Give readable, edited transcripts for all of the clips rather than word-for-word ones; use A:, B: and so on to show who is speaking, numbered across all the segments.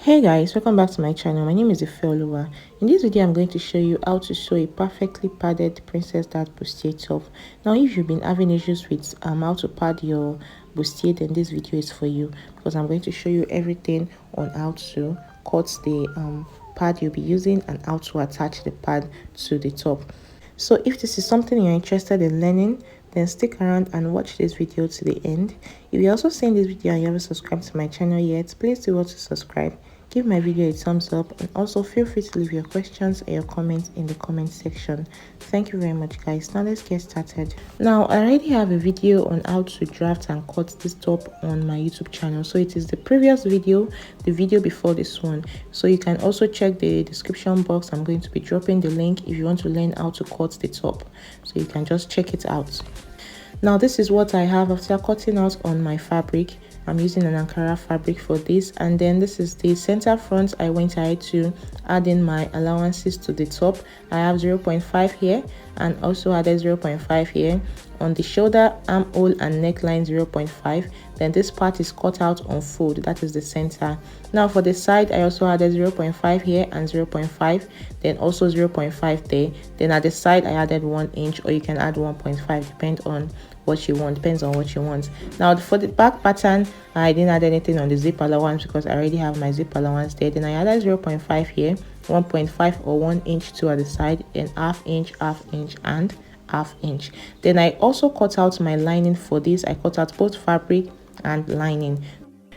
A: Hey guys, welcome back to my channel. My name is Ifeoluwa. In this video I'm going to show you how to sew a perfectly padded princess dart bustier top. Now if you've been having issues with how to pad your bustier, then this video is for you, because I'm going to show you everything on how to cut the pad you'll be using and how to attach the pad to the top. So if this is something you're interested in learning, then stick around and watch this video to the end. If you're also seeing this video and you haven't subscribed to my channel yet, please do want to subscribe, give my video a thumbs up, and also feel free to leave your questions and your comments in the comment section. Thank you very much guys. Now let's get started. Now I already have a video on how to draft and cut this top on my YouTube channel, so it is the previous video, the video before this one. So you can also check the description box. I'm going to be dropping the link if you want to learn how to cut the top, so you can just check it out. Now this is what I have after cutting out on my fabric. I'm using an Ankara fabric for this, and then this is the center front. I went ahead to add in my allowances to the top. I have 0.5 here and also added 0.5 here. On the shoulder, armhole and neckline 0.5. Then this part is cut out on fold, that is the center. Now for the side, I also added 0.5 here and 0.5, then also 0.5 there. Then at the side I added 1 inch, or you can add 1.5, depends on what you want. Now for the back pattern, I didn't add anything on the zip allowance because I already have my zip allowance there. Then I added 0.5 here, 1.5 or 1 inch to at the side, and half inch and half inch. Then I also cut out my lining for this. I cut out both fabric and lining.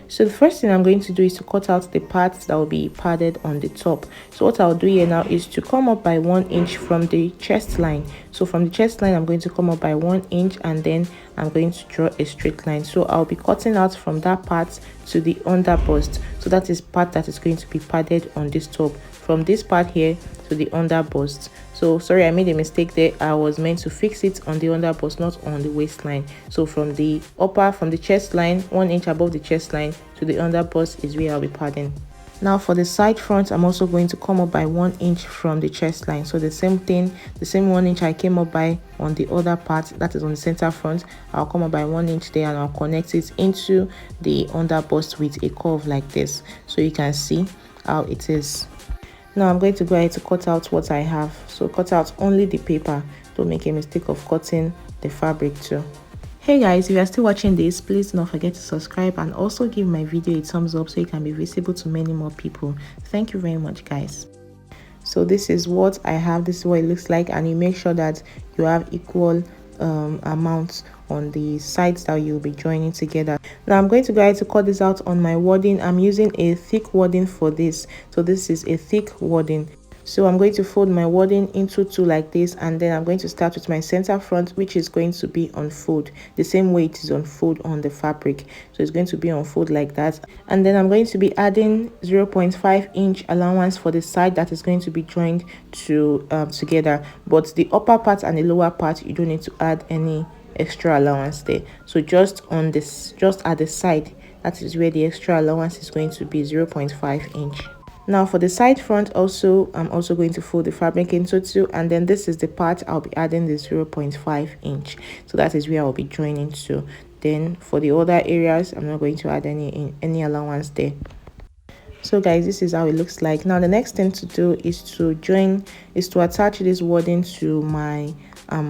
A: So the first thing I'm going to do is to cut out the parts that will be padded on the top. So what I'll do here now is to come up by 1 inch from the chest line. So from the chest line, I'm going to come up by 1 inch, and then I'm going to draw a straight line. So I'll be cutting out from that part to the under bust. So that is part that is going to be padded on this top, from this part here to the under bust. So sorry, I made a mistake there. I was meant to fix it on the under bust, not on the waistline. So from the chest line, 1 inch above the chest line to the under bust is where I'll be padding. Now for the side front, I'm also going to come up by 1 inch from the chest line. So the same thing, the same 1 inch I came up by on the other part, that is on the center front, I'll come up by 1 inch there, and I'll connect it into the under bust with a curve like this, so you can see how it is. Now I'm going to go ahead to cut out what I have. So cut out only the paper, don't make a mistake of cutting the fabric too. Hey guys, if you are still watching this, please do not forget to subscribe and also give my video a thumbs up so it can be visible to many more people. Thank you very much guys. So this is what I have, this is what it looks like, and you make sure that you have equal amounts on the sides that you'll be joining together. Now I'm going to go ahead to cut this out on my wadding. I'm using a thick wadding for this, so this is a thick wadding. So I'm going to fold my wadding into two like this, and then I'm going to start with my center front, which is going to be on fold the same way it is on fold on the fabric. So it's going to be on fold like that, and then I'm going to be adding 0.5 inch allowance for the side that is going to be joined to together, but the upper part and the lower part you don't need to add any extra allowance there. So just on this, just at the side, that is where the extra allowance is going to be 0.5 inch. Now for the side front also, I'm also going to fold the fabric into two, and then this is the part I'll be adding the 0.5 inch. So that is where I'll be joining to. Then for the other areas, I'm not going to add any allowance there. So guys, this is how it looks like. Now the next thing to do is to attach this wadding to my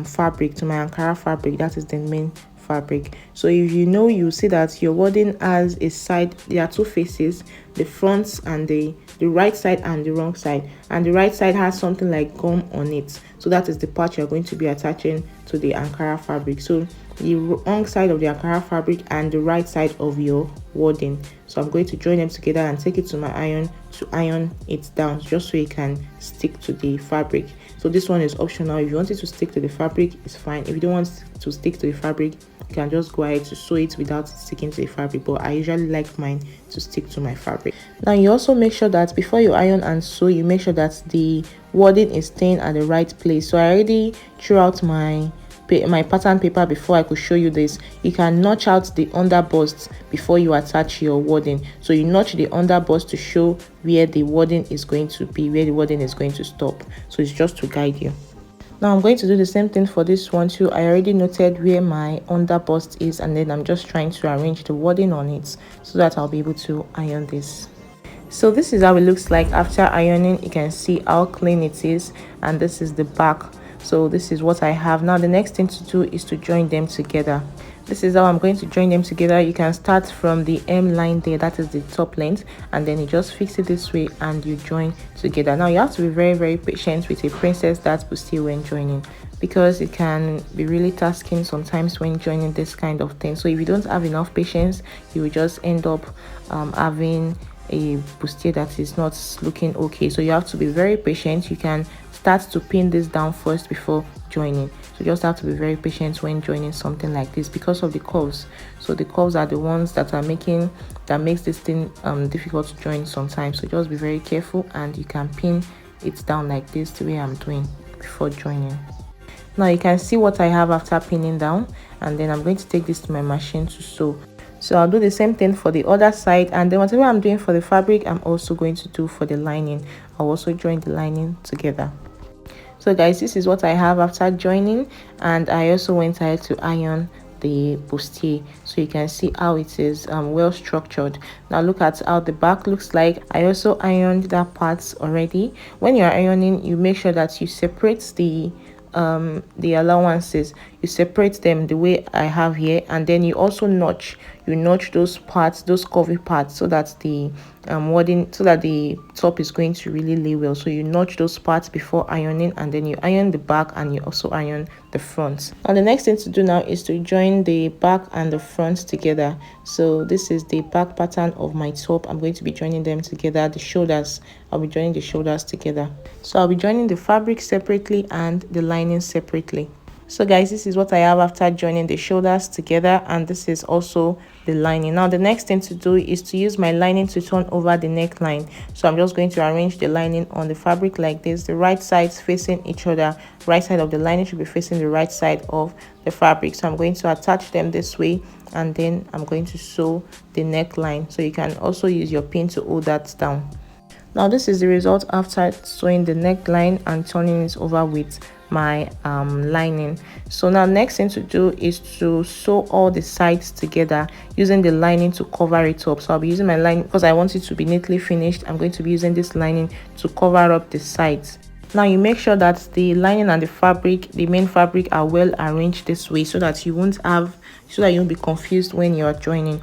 A: fabric, to my Ankara fabric, that is the main fabric. So if you know, you see that your wadding has a side, there are two faces, the front and the right side and the wrong side, and the right side has something like gum on it. So that is the part you're going to be attaching to the Ankara fabric. So the wrong side of the Ankara fabric and the right side of your wadding. So I'm going to join them together and take it to my iron to iron it down, just so it can stick to the fabric. So this one is optional. If you want it to stick to the fabric, it's fine. If you don't want to stick to the fabric, you can just go ahead to sew it without sticking to the fabric, but I usually like mine to stick to my fabric. Now you also make sure that before you iron and sew, you make sure that the wadding is staying at the right place. So I already threw out my pattern paper before I could show you this. You can notch out the under bust before you attach your wadding. So you notch the under bust to show where the wadding is going to be, where the wadding is going to stop. So it's just to guide you. Now I'm going to do the same thing for this one too. I already noted where my under bust is, and then I'm just trying to arrange the wadding on it so that I'll be able to iron this. So this is how it looks like after ironing. You can see how clean it is, and this is the back. So this is what I have. Now the next thing to do is to join them together. This is how I'm going to join them together. You can start from the M line there, that is the top length, and then you just fix it this way and you join together. Now you have to be very patient with a princess that's bustier when joining, because it can be really tasking sometimes when joining this kind of thing. So if you don't have enough patience, you will just end up having a bustier that is not looking okay. So you have to be very patient. You can start to pin this down first before joining. So you just have to be very patient when joining something like this because of the curves. So the curves are the ones that makes this thing difficult to join sometimes. So just be very careful, and you can pin it down like this, the way I'm doing before joining. Now you can see what I have after pinning down, and then I'm going to take this to my machine to sew. So I'll do the same thing for the other side, and then whatever I'm doing for the fabric, I'm also going to do for the lining. I'll also join the lining together. So guys, this is what I have after joining, and I also went ahead to iron the bustier, so you can see how it is well structured. Now look at how the back looks like. I also ironed that part already. When you're ironing, you make sure that you separate the allowances. You separate them the way I have here, and then you also notch those parts, those curvy parts, so that the wording, so that the top is going to really lay well. So you notch those parts before ironing, and then you iron the back, and you also iron the front. Now the next thing to do now is to join the back and the front together. So this is the back pattern of my top. I'm going to be joining them together. The shoulders, I'll be joining the shoulders together. So I'll be joining the fabric separately and the lining separately. So guys, this is what I have after joining the shoulders together, and this is also the lining. Now the next thing to do is to use my lining to turn over the neckline. So I'm just going to arrange the lining on the fabric like this, the right sides facing each other. Right side of the lining should be facing the right side of the fabric. So I'm going to attach them this way, and then I'm going to sew the neckline. So you can also use your pin to hold that down. Now this is the result after sewing the neckline and turning it over with my lining. So now next thing to do is to sew all the sides together using the lining to cover it up. So I'll be using my lining because I want it to be neatly finished. I'm going to be using this lining to cover up the sides. Now you make sure that the lining and the fabric, the main fabric, are well arranged this way, so that you won't be confused when you're joining.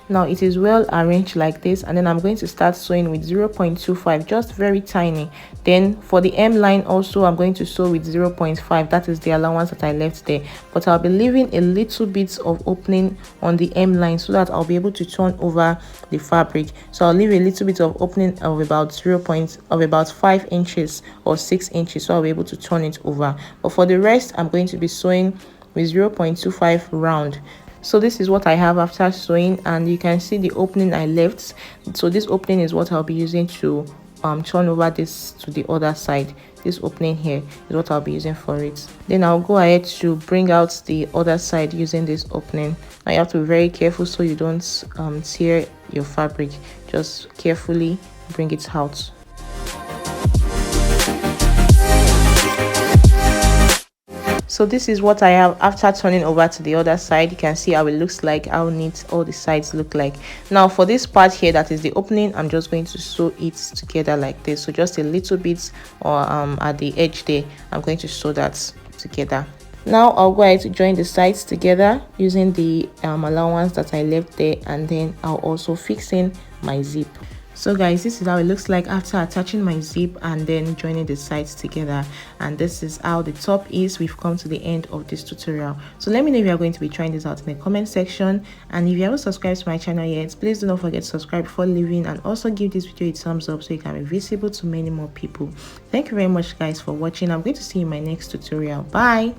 A: Now it is well arranged like this, and then I'm going to start sewing with 0.25, just very tiny. Then for the M line also, I'm going to sew with 0.5. that is the allowance that I left there, but I'll be leaving a little bit of opening on the M line so that I'll be able to turn over the fabric. So I'll leave a little bit of opening of about 5 inches or 6 inches, so I'll be able to turn it over. But for the rest, I'm going to be sewing with 0.25 round. So this is what I have after sewing, and you can see the opening I left. So this opening is what I'll be using to turn over this to the other side. This opening here is what I'll be using for it. Then I'll go ahead to bring out the other side using this opening. Now you have to be very careful so you don't tear your fabric. Just carefully bring it out. So this is what I have after turning over to the other side. You can see how it looks like, how neat all the sides look like. Now for this part here, that is the opening, I'm just going to sew it together like this. So just a little bit or at the edge there, I'm going to sew that together. Now I'll go ahead to join the sides together using the allowance that I left there, and then I'll also fix in my zip. So guys, this is how it looks like after attaching my zip and then joining the sides together, and this is how the top is. We've come to the end of this tutorial. So let me know if you are going to be trying this out in the comment section, and if you haven't subscribed to my channel yet, please do not forget to subscribe before leaving, and also give this video a thumbs up so you can be visible to many more people. Thank you very much guys for watching. I'm going to see you in my next tutorial. Bye.